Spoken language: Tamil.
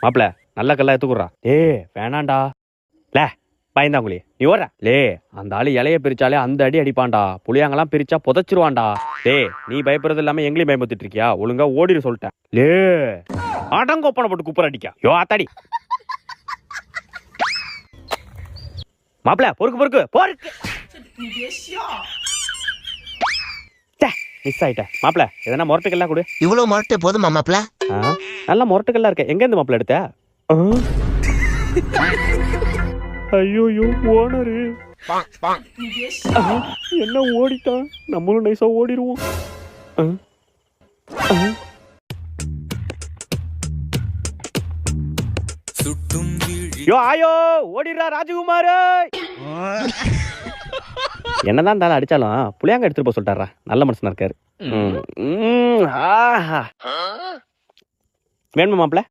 மாப்பிள நல்ல கல்லா எடுத்துக்குறா. வேணாண்டா லே பயந்தாங்குழி நீ ஓடுற லே. அந்த ஆளு இலைய பிரிச்சாலே அந்த அடி அடிப்பான்டா. புளியாங்கெல்லாம் பிரிச்சா புதைச்சிருவான்டா. நீ பயப்படுறது இல்லாம எங்களையும் பயமுத்திட்டு இருக்கியா? ஒழுங்கா ஓடிடு சொல்லிட்டேன். லே அடங்கொப்பனை போட்டு குப்புற அடிக்கா. யோ ஆத்தாடி மாப்பிள பொறுக்கு மிஸ் ஆயிட்டேன். மாப்பிள எதனா முரட்டுக்கெல்லாம் கொடு. இவ்வளவு முரட்டு போதுமா மாப்பிள? நல்லா முரட்டுக்கெல்லாம் இருக்க. எங்க இருந்து மாப்பிள எடுத்த? ஐயோ ஓனரு என்ன ஓடிட்டான். நம்மளும் நைஸா ஓடிடுவோம். யோ ஆயோ ஓடிடுறா ராஜகுமார். என்னதான் இருந்தாலும் அடிச்சாலும் புளியாங்க எடுத்துட்டு போக சொல்லிட்டாரா. நல்ல மனுஷனா இருக்காரு. வேணுமா மாப்பிள?